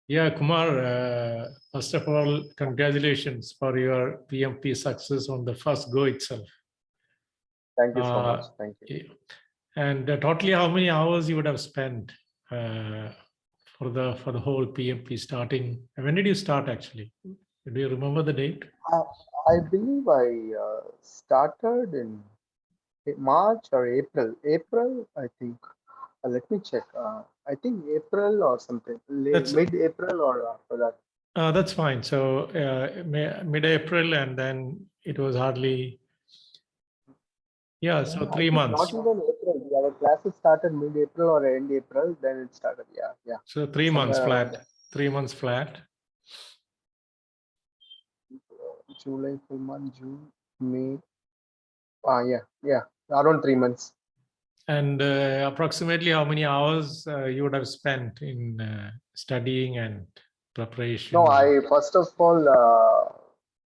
Yeah, Kumar, first of all, congratulations for your PMP success on the first go itself. Thank you so much. Thank you. Yeah. And totally, how many hours you would have spent for the whole PMP starting? When did you start actually? Do you remember the date? I, I believe I started in March or April. April, I think. Let me check. I think April or something. That's Mid-April or after that. that's fine. So mid-April, and then it was hardly, yeah, so I 3 months. think not even April. Our classes started mid-April or end April. Then it started. Yeah, yeah. So 3 months Somewhere around flat. 3 months flat. July, full month, June, May. Yeah, yeah. Around 3 months. And approximately how many hours you would have spent in studying and preparation? No, I first of all,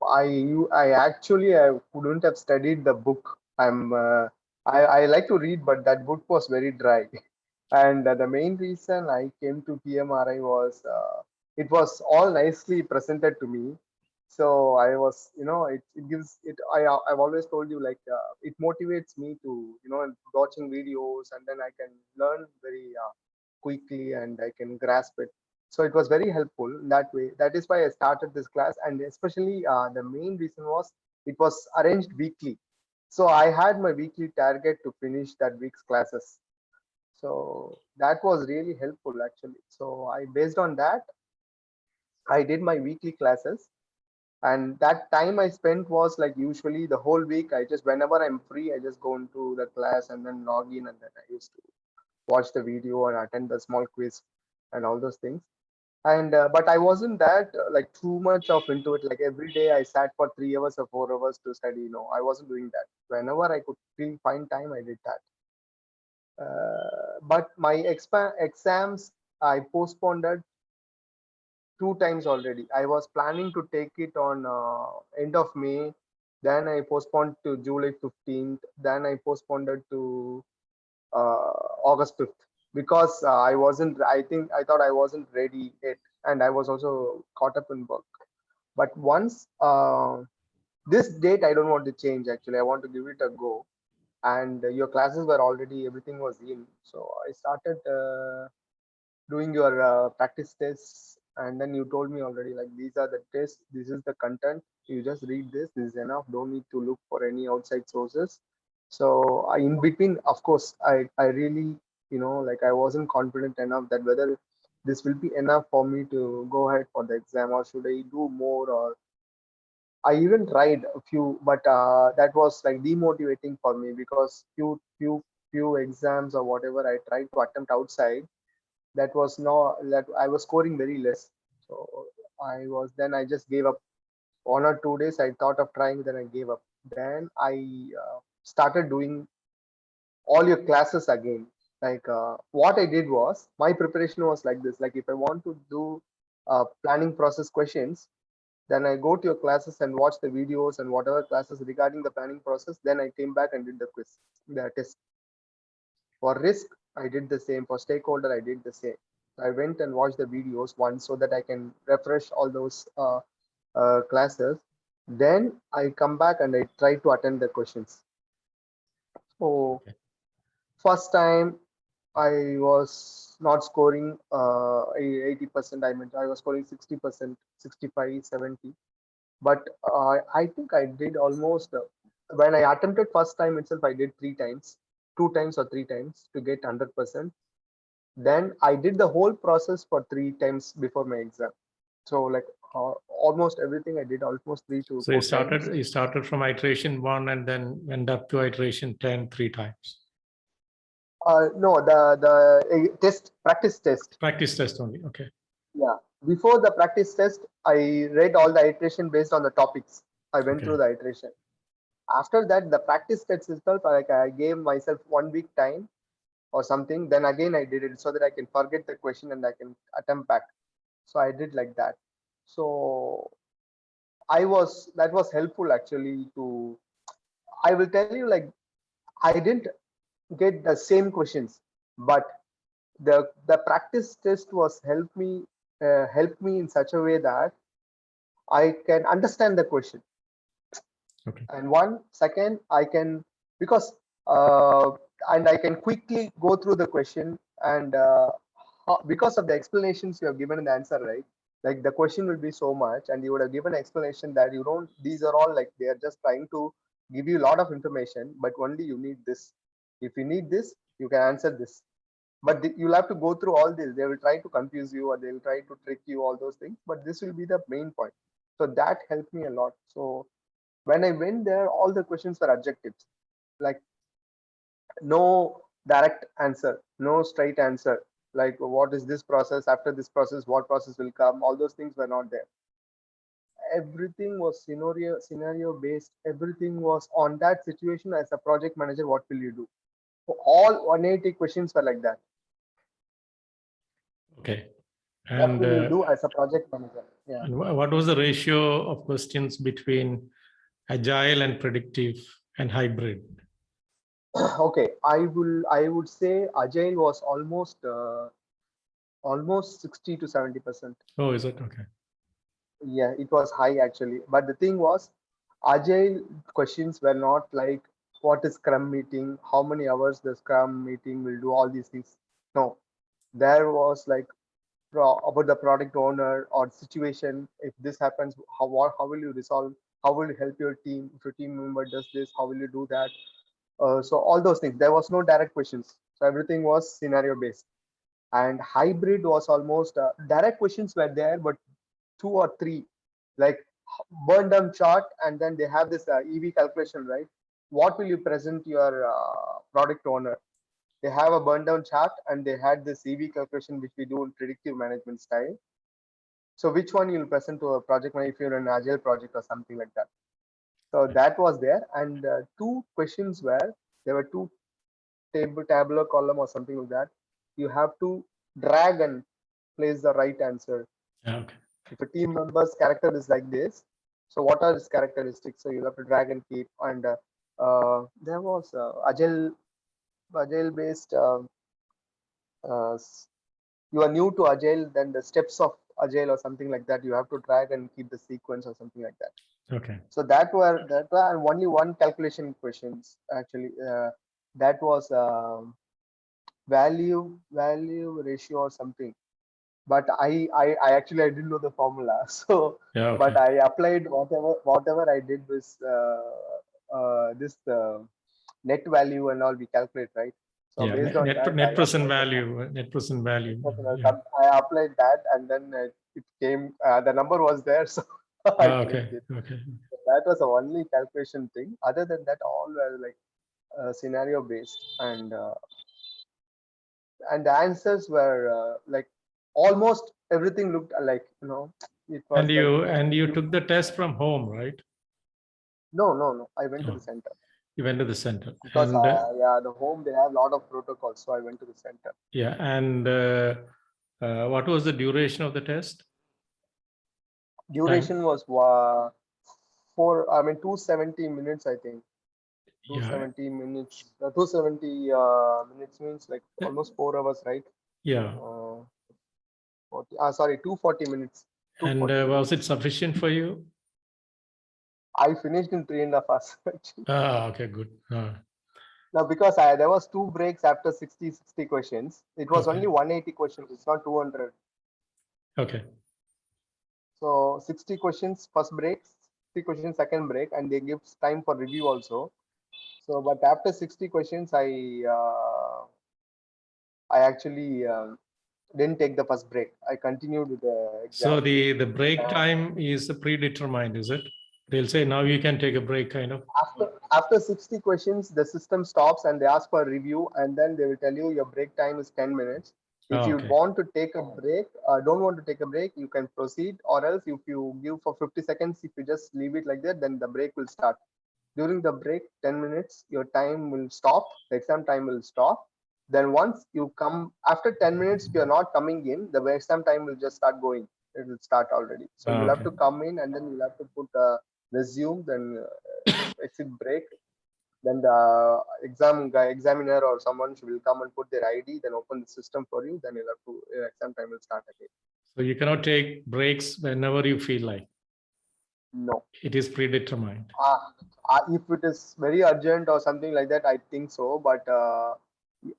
I actually I couldn't have studied the book. I like to read, but that book was very dry. And the main reason I came to PMRI was it was all nicely presented to me. So I was, it gives it. I've always told you like it motivates me to watching videos, and then I can learn very quickly and I can grasp it. So it was very helpful in that way. That is why I started this class, and especially the main reason was it was arranged weekly. So I had my weekly target to finish that week's classes. So that was really helpful actually. So I based on that, I did my weekly classes, and that time I spent was like usually the whole week. I just whenever I'm free, I just go into the class and then log in, and then I used to watch the video and attend the small quiz and all those things. And but I wasn't that like too much of into it. Like every day I sat for 3 hours or 4 hours to study. No, I wasn't doing that. Whenever I could find time, I did that. But my exams I postponed it 2 times already. I was planning to take it on end of May. Then I postponed to July 15th. Then I postponed it to August 5th because I wasn't. I thought I wasn't ready yet, and I was also caught up in work. But once this date, I don't want to change. Actually, I want to give it a go. And your classes were already everything was in, so I started doing your practice tests, and then you told me already like these are the tests, this is the content, you just read this, this is enough, don't need to look for any outside sources. So in between, of course, I really like I wasn't confident enough that whether this will be enough for me to go ahead for the exam, or should I do more. Or I even tried a few, but that was like demotivating for me because few exams or whatever I tried to attempt outside, that was no that I was scoring very less. So I just gave up. 1 or 2 days I thought of trying, then I gave up. Then I started doing all your classes again. Like what I did was my preparation was like this. Like if I want to do planning process questions, then I go to your classes and watch the videos and whatever classes regarding the planning process. Then I came back and did the quiz, the test. For risk, I did the same. For stakeholder, I did the same. I went and watched the videos once so that I can refresh all those classes. Then I come back and I try to attend the questions. So first time I was not scoring 80%. I mean, I was scoring 60%, 65, 70. But I think I did almost when I attempted first time itself, I did 3 times, 2 times or 3 times to get 100%. Then I did the whole process for 3 times before my exam. So like almost everything I did almost three to So four times. you started from iteration 1 and then went up to iteration 10 3 times. No, the test practice test. Practice test only. Okay. Yeah. Before the practice test, I read all the iteration based on the topics. I went Okay. through the iteration. After that, the practice test itself, like I gave myself 1 week time or something. Then again, I did it so that I can forget the question and I can attempt back. So I did like that. So that was helpful actually to, I will tell you like I didn't get the same questions, but the practice test was helped me help me in such a way that I can understand the question. Okay. And one second, I can, because uh, and I can quickly go through the question, and because of the explanations you have given in the answer, right? Like the question will be so much, and you would have given explanation that you don't. These are all like they are just trying to give you a lot of information, but only you need this. If you need this, you can answer this. But you'll have to go through all this. They will try to confuse you, or they will try to trick you, all those things. But this will be the main point. So that helped me a lot. So when I went there, all the questions were adjectives, like no direct answer, no straight answer. Like what is this process? After this process, what process will come? All those things were not there. Everything was scenario based. Everything was on that situation. As a project manager, what will you do? So all 180 questions were like that. Okay. What And, will you do as a project manager? Yeah. and what was the ratio of questions between agile and predictive and hybrid? Okay, I would say agile was almost 60 to 70%. Oh, is it? Okay. Yeah, it was high actually. But the thing was, agile questions were not like what is Scrum meeting, how many hours the Scrum meeting will do, all these things. No, there was like about the product owner or situation. If this happens, how will you resolve? How will you help your team? If your team member does this, how will you do that? So all those things. There was no direct questions. So everything was scenario based. And hybrid was almost direct questions were there, but two or three, like burn down chart, and then they have this EV calculation, right? What will you present your product owner? They have a burn down chart, and they had this EV calculation which we do in predictive management style. So which one you'll present to a project manager if you're an agile project or something like that? So that was there, and two questions were there were two tabular column or something like that. You have to drag and place the right answer. Yeah, okay. If a team member's character is like this, so what are his characteristics? So you'll have to drag and keep. And there was agile based. You are new to agile, then the steps of agile or something like that. You have to drag and keep the sequence or something like that. Okay. So that were only one calculation questions actually. That was value ratio or something. But I actually I didn't know the formula. So Yeah, okay. but I applied whatever I did was this net value and all we calculate, right? So Yeah, based on that, net present value, net present value. Yeah. I applied that, and then it came. The number was there, so I Okay. clicked it. Okay. That was the only calculation thing. Other than that, all were like scenario based, and the answers were like almost everything looked alike. It was And you took the test from home, right? no. I went to Oh, the center you went to the center. because And yeah, the home they have a lot of protocols, so I went to the center. yeah, and what was the duration of the test? Time? Duration was 270 minutes, I think. Yeah. 270 minutes. 270 minutes means like almost 4 hours, right? Yeah. 240 minutes. And 240 was it minutes. sufficient for you? I finished in 3.5 hours. Actually. Okay, good. Now, because there was two breaks after 60 questions, it was Okay. only 180 questions. It's not 200. Okay. So 60 questions first break, 60 questions second break, and they give time for review also. So, but after 60 questions, I actually didn't take the first break. I continued with the exam. So the break time is predetermined, is it? They'll say now you can take a break, kind of. After 60 questions, the system stops and they ask for a review, and then they will tell you your break time is 10 minutes. If you Okay. want to take a break, don't want to take a break, you can proceed, or else if you give for 50 seconds, if you just leave it like that, then the break will start. During the break, 10 minutes, your time will stop, the exam time will stop. Then once you come, after 10 minutes, if you're not coming in, the exam time will just start going. It will start already. So you'll have Okay. to come in, and then you'll have to put resume, then exit break. Then the examiner or someone will come and put their ID, then open the system for you. Then you'll have to exam time will start again. So you cannot take breaks whenever you feel like. No. It is predetermined. If it is very urgent or something like that, I think so. But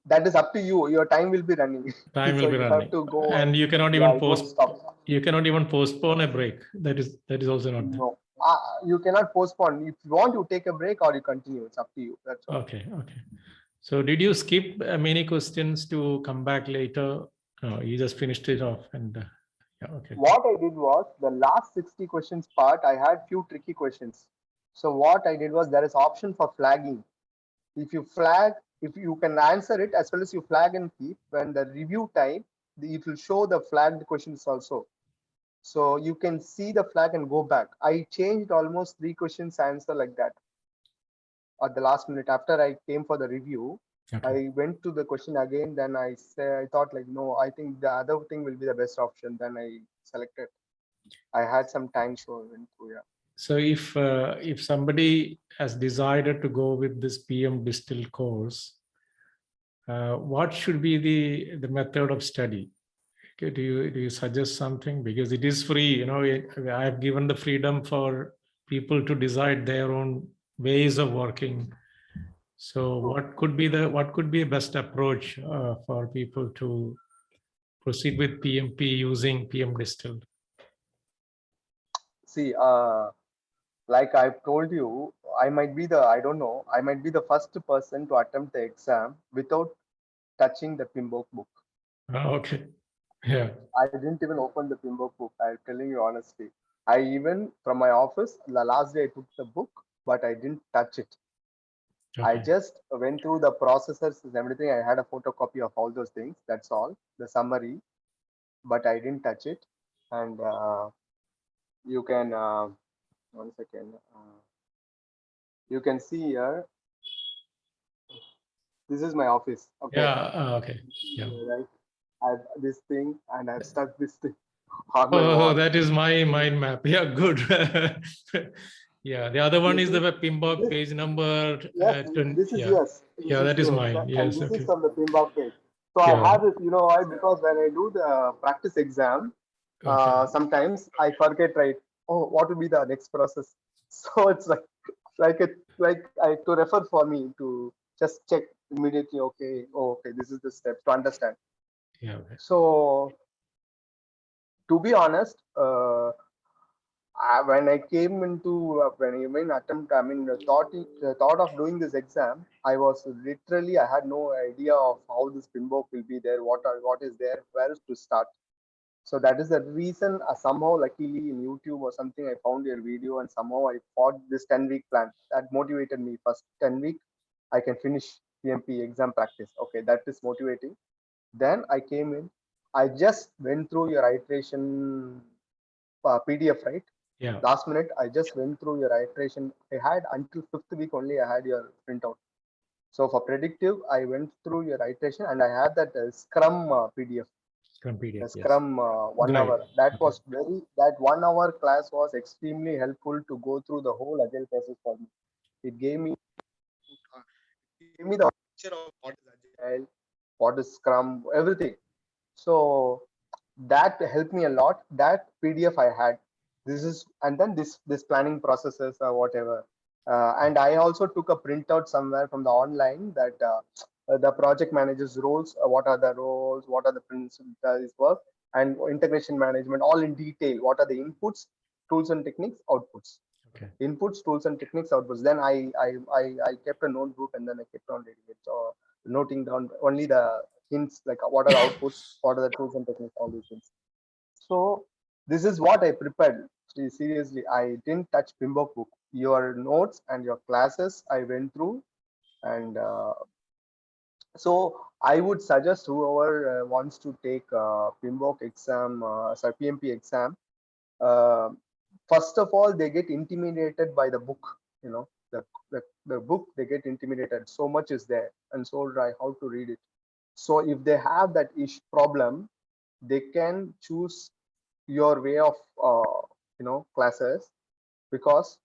that is up to you. Your time will be running. Time So will be you have running, to go. and you cannot Yeah, even it won't stop. You cannot even postpone a break. That is also not there. No. You cannot postpone. If you want, you take a break or you continue. It's up to you. That's all. Okay. So did you skip many questions to come back later? No, you just finished it off and yeah, okay. What I did was the last 60 questions part, I had few tricky questions. So what I did was there is option for flagging. If you flag, if you can answer it as well as you flag and keep, when the review time, it will show the flagged questions also. So you can see the flag and go back. I changed almost 3 questions answer like that at the last minute after I came for the review. Okay. I went to the question again. Then I thought like, no, I think the other thing will be the best option. Then I selected. I had some time, so I went through. Yeah. So if somebody has decided to go with this PM Distill course, what should be the method of study? Okay, do you suggest something? Because it is free, you know. I have given the freedom for people to decide their own ways of working. So what could be a best approach for people to proceed with PMP using PM Distill? See, like I've told you, I might be the first person to attempt the exam without touching the PMBOK book. Okay. Yeah. I didn't even open the PMBOK book. I'm telling you honestly. I even from my office, the last day I took the book, but I didn't touch it. Okay. I just went through the processors and everything. I had a photocopy of all those things. That's all. The summary, but I didn't touch it. And you can 1 second. You can see here. This is my office. Okay. Yeah. Okay. Yeah. Right. I have this thing, and I've stuck this thing on my Oh, wall. that is my mind map. Yeah, good. Yeah, the other one is the PMBOK page number. Yes, 20. this is Yeah, yours. This yeah, is that is yours, mine. and Yes, this is okay. from the PMBOK page. So Yeah. I have it, you know why? Because when I do the practice exam, Okay. sometimes I forget, right? Oh, what will be the next process? So it's like I to refer for me to just check immediately. Okay, oh, okay, this is the step to understand. Yeah. Okay. So to be honest, when I came into when I mean attempt, I mean the thought of doing this exam, I was literally I had no idea of how this PMBOK will be there, what is there, where to start. So that is the reason somehow luckily in YouTube or something I found your video and somehow I fought this 10-week plan that motivated me. First 10 week I can finish PMP exam practice. Okay, that is motivating. Then I came in. I just went through your iteration PDF, right? Yeah. Last minute, I just went through your iteration. I had until 5th week only. I had your printout. So for predictive, I went through your iteration and I had that Scrum PDF. Scrum PDF. The Yes. Scrum 1 Great. hour. That Okay. was that 1 hour class was extremely helpful to go through the whole agile process for me. It gave me the picture of what is agile, what is Scrum, everything. So that helped me a lot. That PDF I had. This is and then this planning processes or whatever. And I also took a printout somewhere from the online that the project manager's roles, what are the roles, what are the principles that is work, and integration management, all in detail. What are the inputs, tools and techniques, outputs. Okay. Inputs, tools and techniques, outputs. Then I kept a notebook and then I kept on reading it. So noting down only the hints like what are the outputs, what are the tools and techniques, all these things. So this is what I prepared. Seriously, I didn't touch PMBOK book. Your notes and your classes I went through, and so I would suggest whoever wants to take PMBOK exam, sorry PMP exam. Uh, first of all, they get intimidated by the book. You know, the book they get intimidated. So much is there, and so dry how to read it. So if they have that problem, they can choose your way of classes, because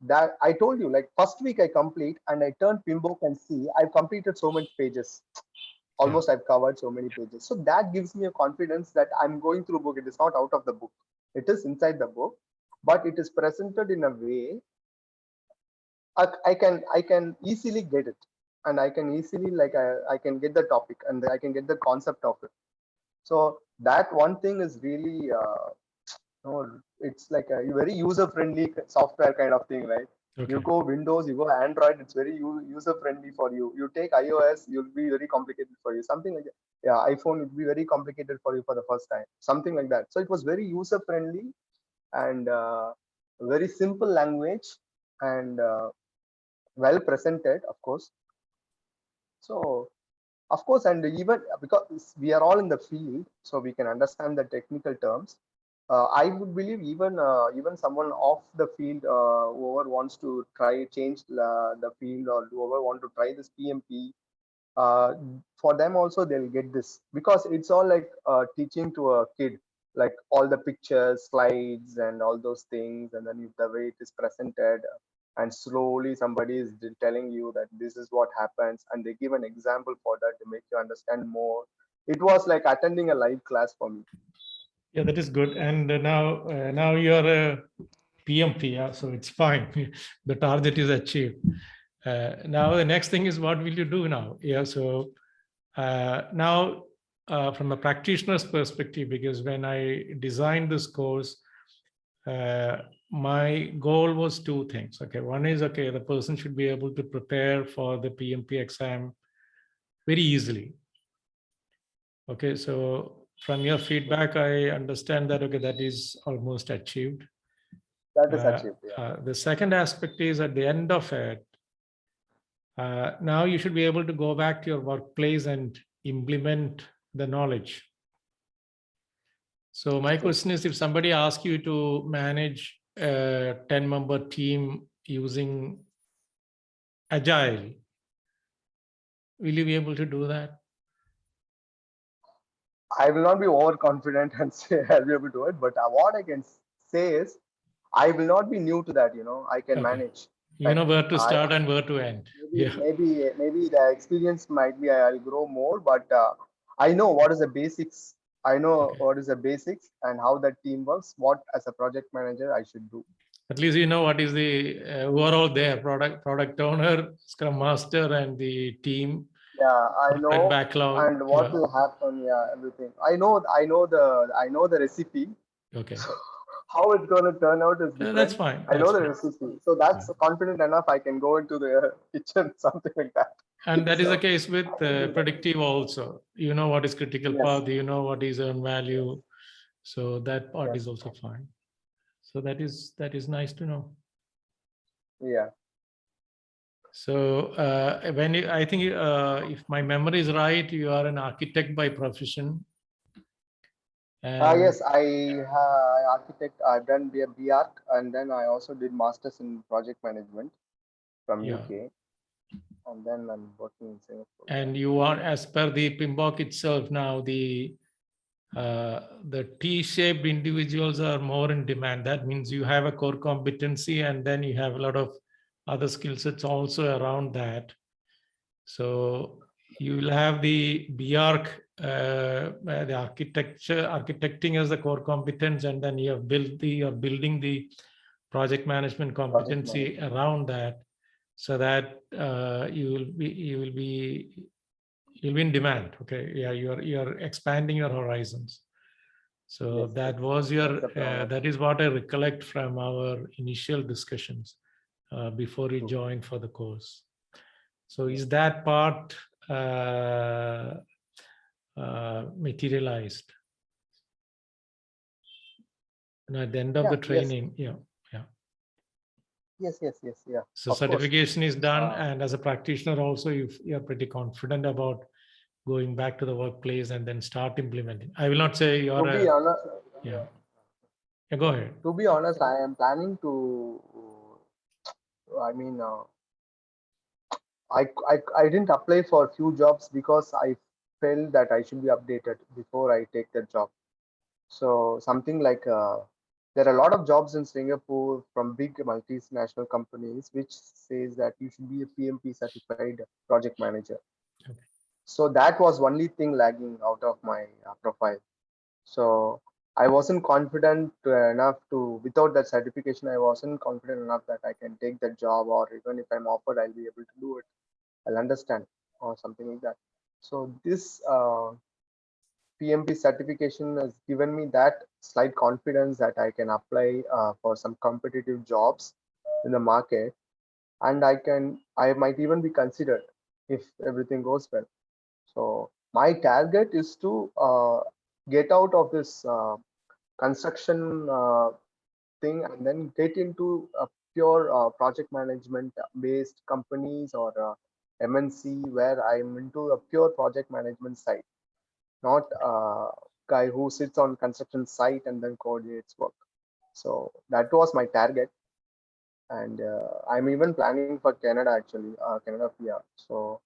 that I told you like first week I complete and I turn PMBOK and see I've completed so many pages almost I've covered so many pages. So that gives me a confidence that I'm going through book. It is not out of the book. It is inside the book, but it is presented in a way I can easily get it, and I can easily I can get the topic and I can get the concept of it. So that one thing is really it's like a very user friendly software kind of thing, right? You Okay. go Windows, you go Android, it's very user friendly for you. You take iOS, you'll be very complicated for you. Something like that. Yeah, iPhone would be very complicated for you for the first time. Something like that. So it was very user friendly and very simple language and well presented, of course. So of course, and even because we are all in the field, so we can understand the technical terms. I would believe even someone off the field, whoever wants to try change the field or whoever want to try this PMP, uh, for them also they'll get this because it's all like teaching to a kid, like all the pictures, slides, and all those things, and then if the way it is presented, and slowly somebody is telling you that this is what happens, and they give an example for that to make you understand more. It was like attending a live class for me. Yeah, that is good. And now you're a PMP, yeah, so it's fine. The target is achieved. Now the next thing is what will you do now? Yeah, so now from a practitioner's perspective, because when I designed this course, my goal was two things. Okay, one is, okay, the person should be able to prepare for the PMP exam very easily. Okay, so from your feedback, I understand that, okay, that is almost achieved. That is achieved. Yeah. The second aspect is at the end of it, now you should be able to go back to your workplace and implement the knowledge. So my question is, if somebody asks you to manage a 10-member team using Agile, will you be able to do that? I will not be overconfident and say I'll be able to do it, but what I can say is I will not be new to that. I can Okay. manage. You know where to I start and where to end. maybe Yeah. maybe the experience might be I'll grow more, but I know what is the basics. I know Okay. what is the basics and how that team works. What as a project manager I should do. At least you know what is the who are all there: product owner, Scrum Master, and the team. Yeah, I Product know, backlog. and what Yeah. will happen. Yeah, everything. I know the recipe. Okay. So how it's going to turn out is That's different. fine. I know That's the fine. recipe, so that's confident enough. I can go into the kitchen, something like that. And that is the So case with I can do that. predictive also. You know what is critical Yes. path, you know what is earned Yes. value. So that part Yes. is also fine. So that is nice to know. Yeah. So I think if my memory is right, you are an architect by profession. And Yes, architect. I've done BArch, and then I also did masters in project management from yeah, UK, and then I'm working in Singapore. and you are, as per the PMBOK itself now, the T-shaped individuals are more in demand. That means you have a core competency and then you have a lot of other skill sets also around that. So you will have the BArch, the architecting as the core competence, and then you're building the project management competency around that, so that you'll be in demand. Okay, yeah, you're expanding your horizons. So Yes, that yes. was your That's the plan. that is what I recollect from our initial discussions before you joined for the course. So is that part materialized? And at the end of Yeah. the Yes. training, yeah. Yes. Yes. Yes. Yeah. So Of course. certification is done, and as a practitioner also, you're pretty confident about going back to the workplace and then start implementing. I will not say you're To be honest, yeah. Yeah, go ahead. to be honest, I am planning to. I mean, I didn't apply for a few jobs because I felt that I should be updated before I take the job. So something like there are a lot of jobs in Singapore from big multinational companies which says that you should be a PMP certified project manager. Okay. So that was only thing lagging out of my profile. So I wasn't confident enough to, without that certification, I wasn't confident enough that I can take that job, or even if I'm offered, I'll be able to do it. I'll understand or something like that. So this PMP certification has given me that slight confidence that I can apply for some competitive jobs in the market, and I might even be considered if everything goes well. So my target is to get out of this construction thing and then get into a pure project management based companies, or MNC, where I'm into a pure project management side, not a guy who sits on construction site and then coordinates work. So that was my target, and I'm even planning for Canada, actually, Canada PR. So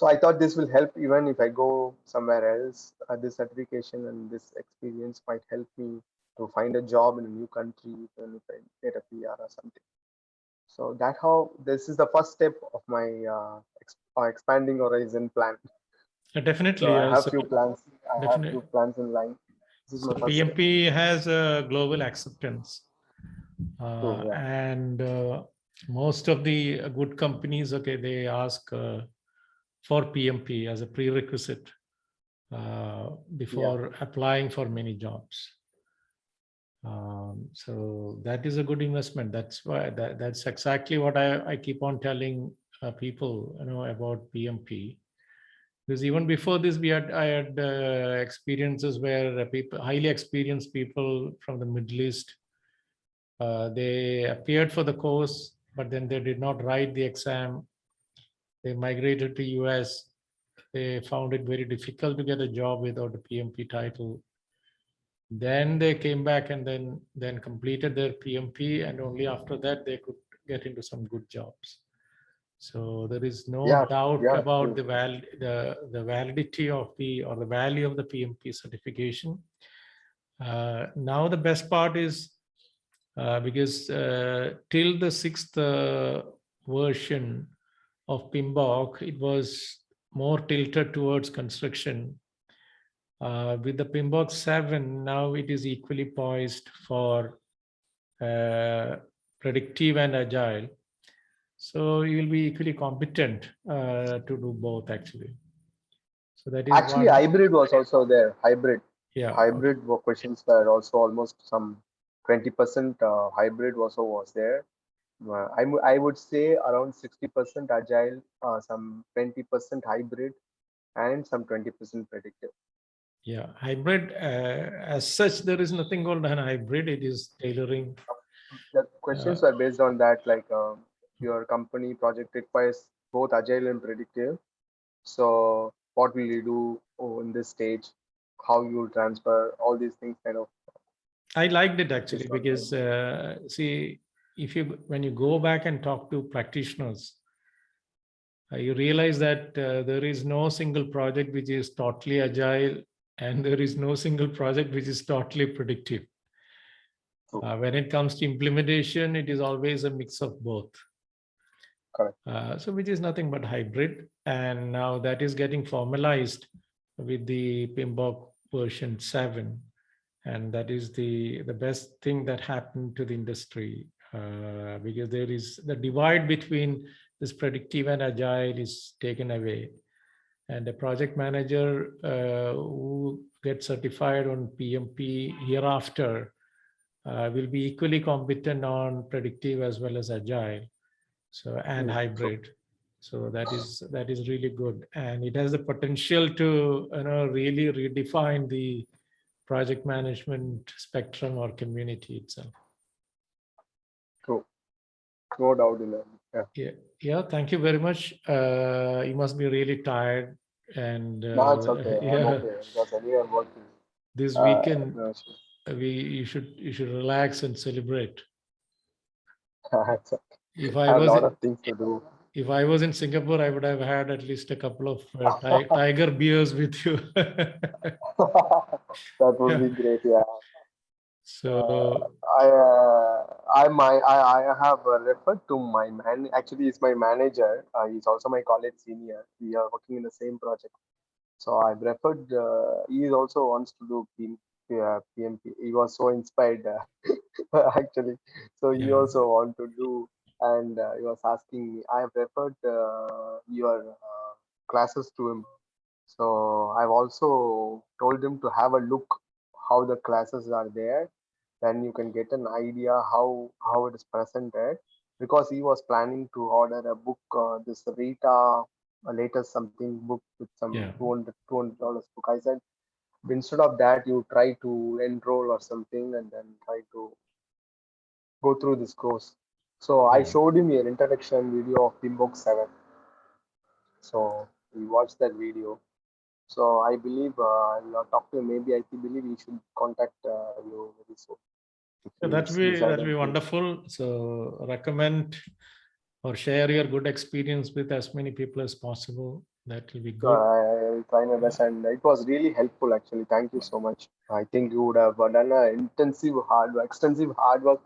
I thought this will help even if I go somewhere else. This certification and this experience might help me to find a job in a new country, even if I get a PR or something. So that how this is the first step of my expanding horizon plan. So Definitely, I have so few plans. I have few definitely. plans in line. This is So my first step. PMP has a global acceptance, So yeah, and most of the good companies, okay, they ask for PMP as a prerequisite yeah, before applying for many jobs. So that is a good investment. That's why that's exactly what I keep on telling people, about PMP. Because even before this, I had experiences where people, highly experienced people from the Middle East, they appeared for the course, but then they did not write the exam. They migrated to US. They found it very difficult to get a job without a PMP title. Then they came back and then completed their PMP, and only after that they could get into some good jobs. So there is no yeah, doubt yeah. about True. the validity of the value of the PMP certification. Now the best part is because till the sixth version of PMBOK, it was more tilted towards construction. With the PMBOK 7, now it is equally poised for predictive and agile. So you will be equally competent to do both, actually. So that is Actually, what, hybrid was also there. yeah. Okay. Hybrid questions were also almost some 20% hybrid also was there. I would say around 60% agile, some 20% hybrid, and some 20% predictive. Yeah, hybrid, as such, there is nothing called an hybrid. It is tailoring. The Uh, questions were based on that, like your company project requires both agile and predictive. So what will you do in this stage? How you will transfer all these things, kind of I liked it actually based on because see, if you when you go back and talk to practitioners, you realize that there is no single project which is totally agile, and there is no single project which is totally predictive. true. When it comes to implementation, it is always a mix of both. Correct. So which is nothing but hybrid, and now that is getting formalized with the PMBOK version 7, and that is the best thing that happened to the industry, because there is the divide between this predictive and agile is taken away, and a project manager who gets certified on PMP hereafter will be equally competent on predictive as well as agile, so and True. hybrid. So that is really good, and it has the potential to really redefine the project management spectrum or community itself. True. No doubt in that. Yeah. Yeah, thank you very much. You must be really tired, and No, it's okay. I'm yeah, okay because anyway I'm working. this Uh, weekend no issue. you should relax and celebrate. It's okay. If I I have a was lot of things to do. if I was in Singapore, I would have had at least a couple of tiger beers with you. That would Yeah. be great. Yeah. So I have referred to my man. Actually, he's my manager. He's also my college senior. We are working in the same project. So I've referred. He also wants to do PMP. He was so inspired actually. So he yeah, also want to do, and he was asking me. I have referred your classes to him. So I've also told him to have a look how the classes are there. Then you can get an idea how it is presented. Because he was planning to order a book, this Rita, latest something book with some yeah, $200 book. I said instead of that, you try to enroll or something and then try to go through this course. So I yeah. showed him an introduction video of Bimbox 7. So he watched that video. So I believe I'll talk to him. Maybe I believe he should contact you very soon if So he's that'll decided be to. wonderful. So recommend or share your good experience with as many people as possible. That will be Sure, good. I'll try my best, and it was really helpful actually. Thank you so much. I think you would have done a extensive hard work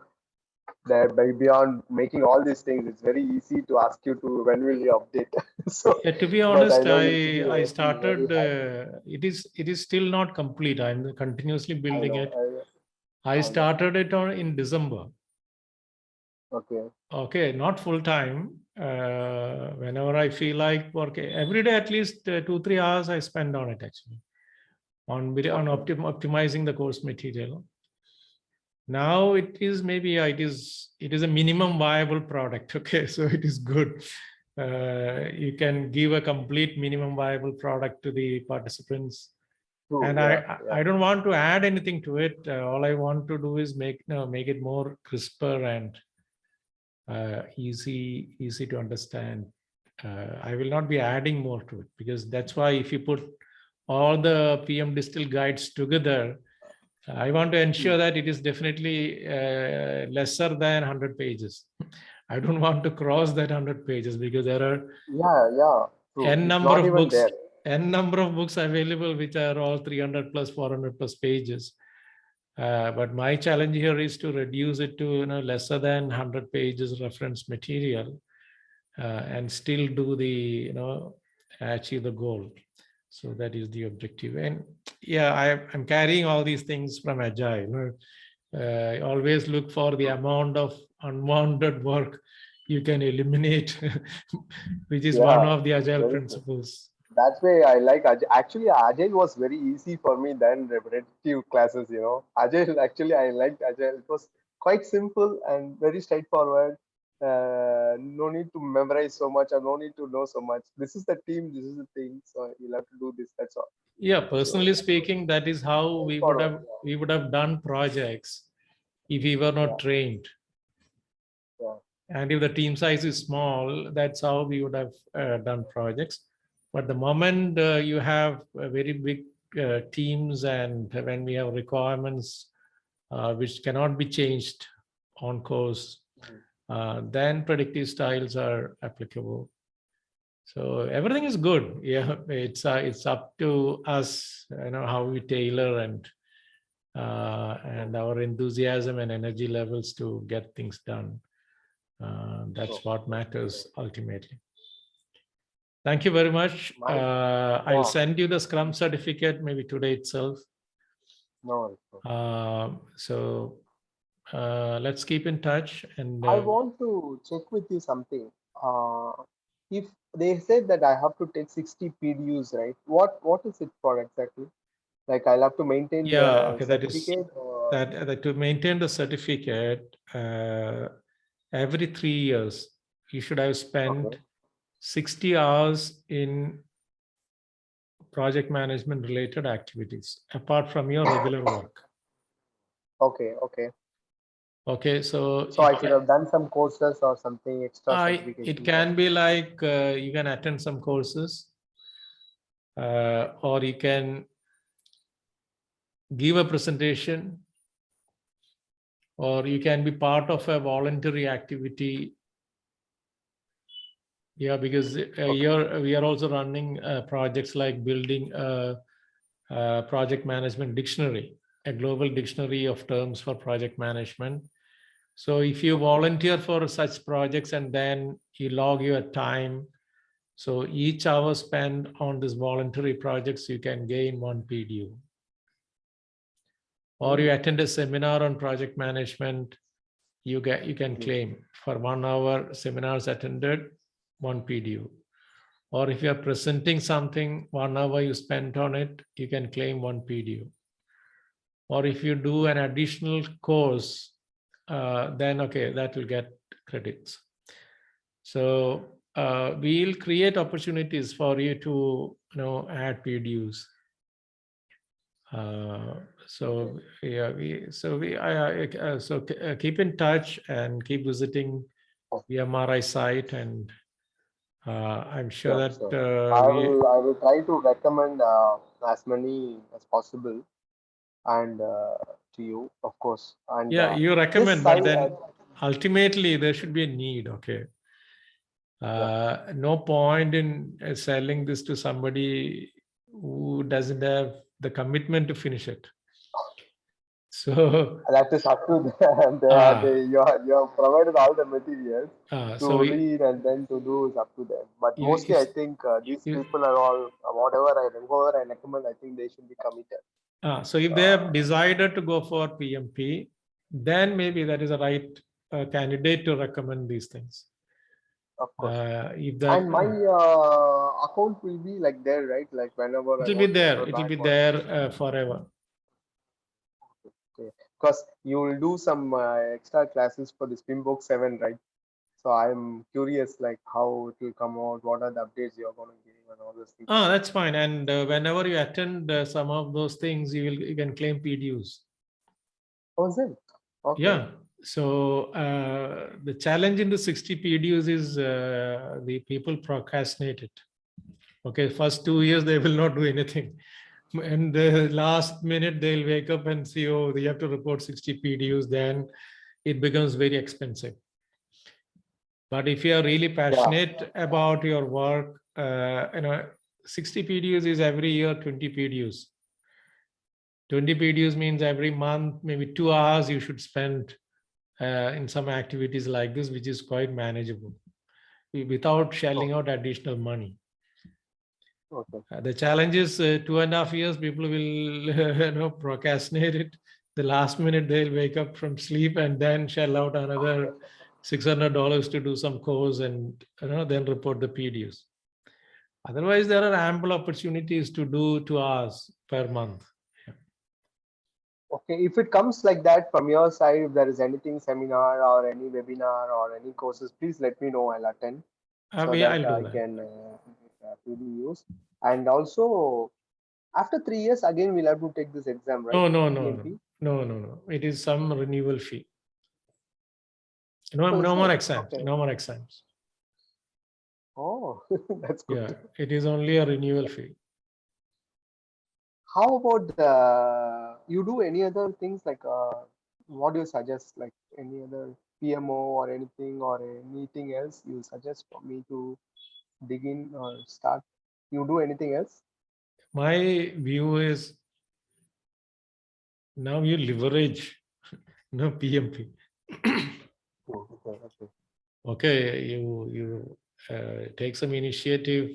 there by beyond making all these things. It's very easy to ask you to when will you update. So, Yeah, to be but I honest, know you'll be I working very started. hard. It is still not complete. I'm continuously I building know. it. I I understand. started it in December. Okay. Okay, not full time. Whenever I feel like working, every day at least 2 3 hours I spend on it actually on Okay. optimizing the course material. Now it is maybe it is a minimum viable product. Okay, so it is good. You can give a complete minimum viable product to the participants, True. and Yeah. I Yeah. don't want to add anything to it. All I want to do is make it more crisper and easy to understand. I will not be adding more to it, because that's why if you put all the PM Distill guides together, I want to ensure Hmm. that it is definitely lesser than 100 pages. I don't want to cross that 100 pages, because there are Yeah. Yeah. True. n It's number not of even books, there. number of books available which are all 300 plus 400 plus pages. But my challenge here is to reduce it to lesser than 100 pages reference material, and still do the achieve the goal. So that is the objective. And yeah, I'm carrying all these things from Agile. I always look for the amount of unwanted work you can eliminate, which is one Yeah. of the Agile Very true. principles. That's why I like Agile. Actually, Agile was very easy for me than repetitive classes. Agile. Actually, I liked Agile. It was quite simple and very straightforward. No need to memorize so much, or no need to know so much. This is the team. This is the thing. So you'll have to do this. That's all. Yeah, So personally speaking, that is how straightforward. we would have done projects if we were Yeah. not trained. Yeah. And if the team size is small, that's how we would have done projects. But the moment you have very big teams, and when we have requirements which cannot be changed on course, Mhm. then predictive styles are applicable. So everything is good. Yeah, it's up to us, how we tailor and our enthusiasm and energy levels to get things done. So, That's what matters ultimately. Thank you very much. my I'll yeah. send you the Scrum certificate maybe today itself. No worries. No. So let's keep in touch. And I want to check with you something. If they said that I have to take 60 PDUs, right? What is it for exactly? Like I'll have to maintain yeah, the okay, that is certificate or that to maintain the certificate, every 3 years, you should have okay, spent 60 hours in project management related activities apart from your regular work. okay. Okay, so So I should have done some courses or something extra it certifications or can be like you can attend some courses, or you can give a presentation, or you can be part of a voluntary activity. Yeah, because okay. here we are also running projects like building a project management dictionary. a global dictionary of terms for project management. So if you volunteer for such projects and then you log your time, so each hour spent on this voluntary projects, you can gain 1 PDU. Or you attend a seminar on project management, you can claim for 1 hour seminars attended, 1 PDU. Or if you are presenting something, 1 hour you spent on it, you can claim 1 PDU. Or if you do an additional course, then okay, that will get credits. So we'll create opportunities for you to add PDUs. So yeah, keep in touch and keep visiting the MRI site, and I'm sure that I will try to recommend as many as possible, and to you, of course. And yeah, you this recommend, but site, then ultimately there should be a need. Okay. No point in selling this to somebody who doesn't have the commitment to finish it. So that is up to them. You have provided all the materials to read and then to do is up to them. But mostly, I think these people are all, whoever I recommend, I think they should be committed. So if they have decided to go for PMP, then maybe that is a right candidate to recommend these things. Of course. If that, and my account will be like there, right? Like whenever it will be there. It will be there forever. Okay. Because you will do some extra classes for the Spinbook 7, right? So I'm curious, like how it will come out, what are the updates you're going to give, and all those things. Oh, that's fine. And whenever you attend some of those things, you can claim PDUs. Oh, is it? Okay. Yeah. So the challenge in the 60 PDUs is the people procrastinate it. Okay, first 2 years they will not do anything. And the last minute they'll wake up and see, oh, they have to report 60 PDUs, then it becomes very expensive. But if you are really passionate about your work, 60 PDUs is every year 20 PDUs. 20 PDUs means every month, maybe 2 hours you should spend in some activities like this, which is quite manageable without shelling out additional money. Okay. The challenge is 2.5 years, people will procrastinate it. The last minute they'll wake up from sleep and then shell out another $600 to do some course and then report the PDUs. Otherwise, there are ample opportunities to do 2 hours per month. Okay, if it comes like that from your side, if there is anything seminar or any webinar or any courses, please let me know. I'll attend so that I can really use. And also, after 3 years, again we'll have to take this exam, right? No. It is some renewal fee. No more exams. Okay. No more exams. Oh, that's good. Yeah, it is only a renewal fee. How about you do any other things like what do you suggest, like any other PMO or anything or anything else you suggest for me to dig in or start? You do anything else? My view is now you leverage PMP. Okay, you take some initiative,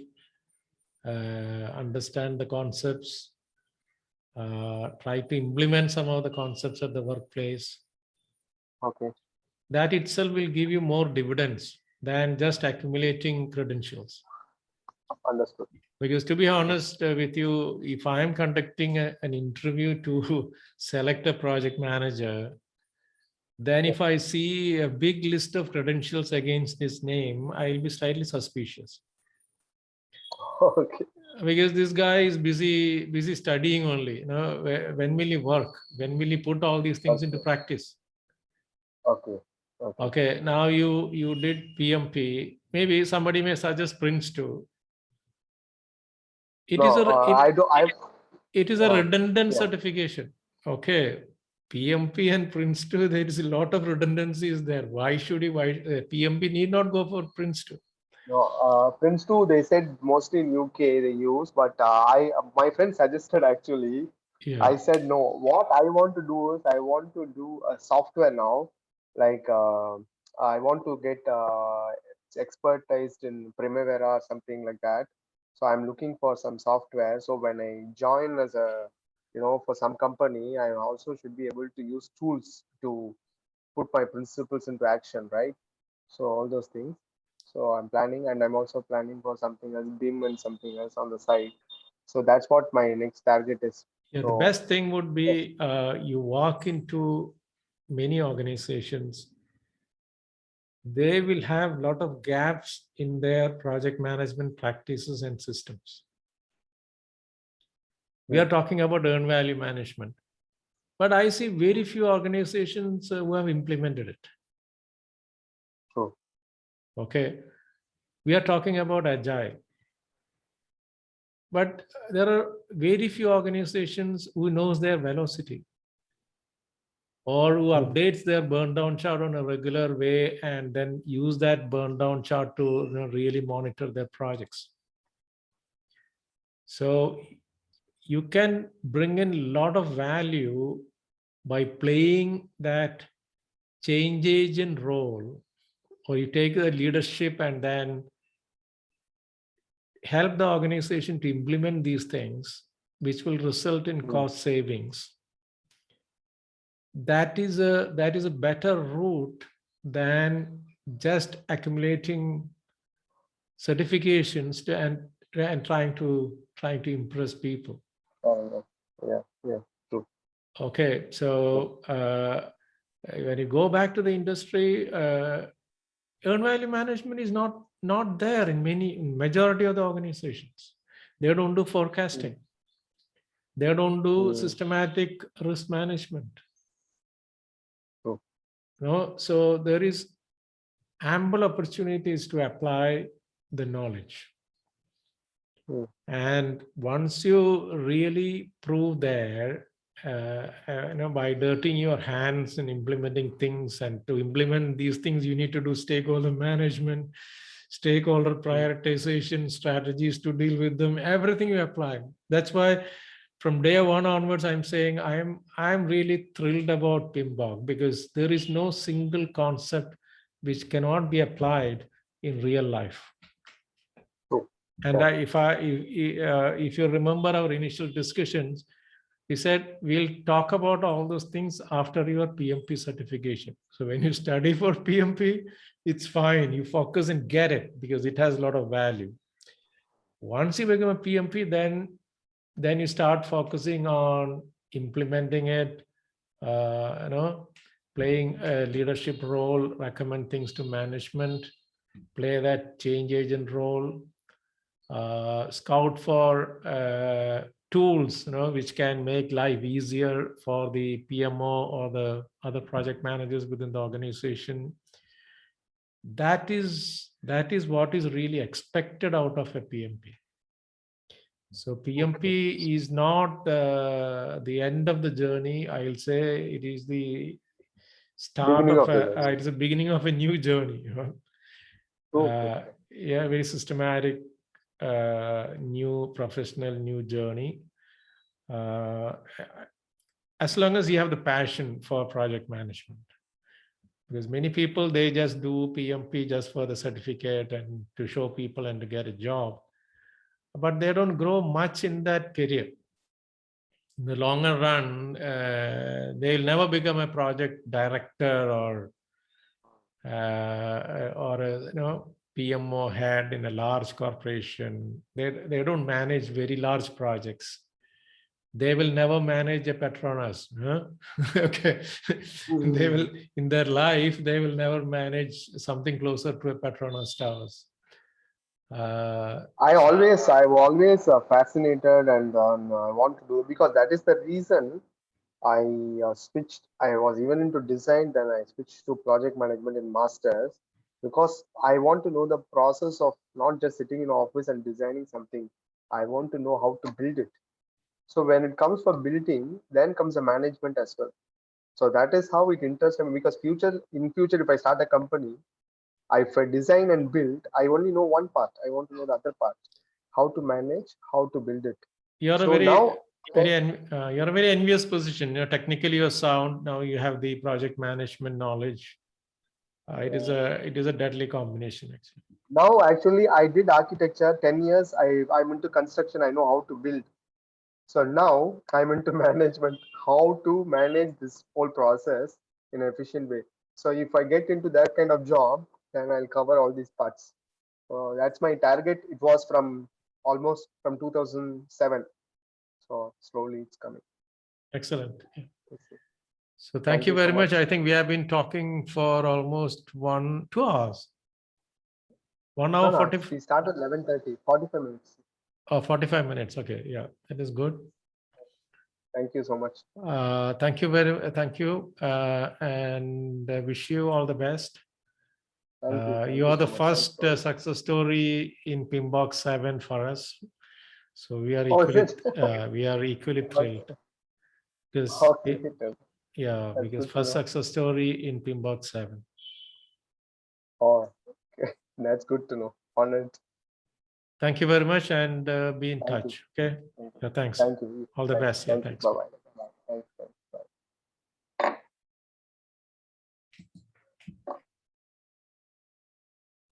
understand the concepts, try to implement some of the concepts at the workplace. Okay. That itself will give you more dividends than just accumulating credentials. Understood. Because to be honest with you, if I am conducting an interview to select a project manager, then if I see a big list of credentials against his name, I'll be slightly suspicious. Okay. Because this guy is busy studying only. When will he work? When will he put all these things into practice? Okay. Now you did PMP. Maybe somebody may suggest Prince2. It is a redundant certification. Okay. PMP and Prince2, there is a lot of redundancies there. Why should PMP need not go for Prince2? No, Prince2, they said mostly in UK they use, but my friend suggested actually Yeah. I said no. What I want to do is I want to do a software now. Like I want to get expertized in Primavera or something like that. So I'm looking for some software. So when I join as a, for some company, I also should be able to use tools to put my principles into action, right? So all those things. So I'm planning, and I'm also planning for something else, BIM and something else on the side. So that's what my next target is. Yeah, the So best thing would yes. be you walk into many organizations, they will have a lot of gaps in their project management practices and systems. We are talking about earned value management, but I see very few organizations who have implemented it. True. Okay, we are talking about agile, but there are very few organizations who knows their velocity or who updates their burn down chart on a regular way and then use that burn down chart to really monitor their projects. So you can bring in a lot of value by playing that change agent role, or you take the leadership and then help the organization to implement these things, which will result in cost savings. That is a better route than just accumulating certifications and trying to impress people. Yeah, true. Okay, so when you go back to the industry, earned value management is not there in majority of the organizations. They don't do forecasting. They don't do systematic risk management. True. No, so there is ample opportunities to apply the knowledge. And once you really prove there, by dirtying your hands and implementing things, and to implement these things, you need to do stakeholder management, stakeholder prioritization, strategies to deal with them, everything you apply. That's why from day one onwards, I'm saying I'm really thrilled about PMBOK, because there is no single concept which cannot be applied in real life. True. And if you remember our initial discussions, we said we'll talk about all those things after your PMP certification. So when you study for PMP, it's fine. You focus and get it because it has a lot of value. Once you become a PMP, then you start focusing on implementing it, playing a leadership role, recommend things to management, play that change agent role, scout for tools, which can make life easier for the PMO or the other project managers within the organization. That is what is really expected out of a PMP. So PMP is not the end of the journey. I'll say it is the start Beginning of of the it's the beginning of a new journey. True. Yeah, very systematic, new professional, new journey. As long as you have the passion for project management. Because many people, they just do PMP just for the certificate and to show people and to get a job. But they don't grow much in that career. In the longer run, they'll never become a project director or a PMO head in a large corporation. They don't manage very large projects. They will never manage a Petronas. Huh? Okay. They will, in their life, they will never manage something closer to a Petronas Towers. I've always fascinated and I want to do, because that is the reason I switched. I was even into design, then I switched to project management in masters, because I want to know the process of not just sitting in office and designing something. I want to know how to build it. So when it comes for building, then comes the management as well. So that is how it interests me, because in future, if I start a company, if I design and build, I only know one part. I want to know the other part, how to manage, how to build it. You're So now, you're a very envious position. You know, technically you're sound. Now you have the project management knowledge. It is a deadly combination, actually. Now, actually, I did architecture 10 years. I'm into construction. I know how to build. So now I'm into management, how to manage this whole process in an efficient way. So if I get into that kind of job, then I'll cover all these parts. That's my target. It was from almost from 2007. So slowly it's coming. Excellent. Yeah. Okay. So thank you you so very much. much. I think we have been talking for almost 2 hours. 1 hour No, 40, we started 11:30, 45 minutes. 45 minutes. Okay, yeah, that is good. Thank you so much. Thank you, and I wish you all the best. Thank you. Thank You are so the much. first success story in PIMBOK 7 for us. So we are Oh, is equally it? thrilled. Because Okay. yeah, That's because good to first know. success story in PIMBOK 7. Oh, okay. That's good to know. Honored. Thank you very much, and be in Thank you. touch. Okay. Thank you. Yeah, thanks. Thank you. All the best. Yeah, Thank you. thanks. Bye bye.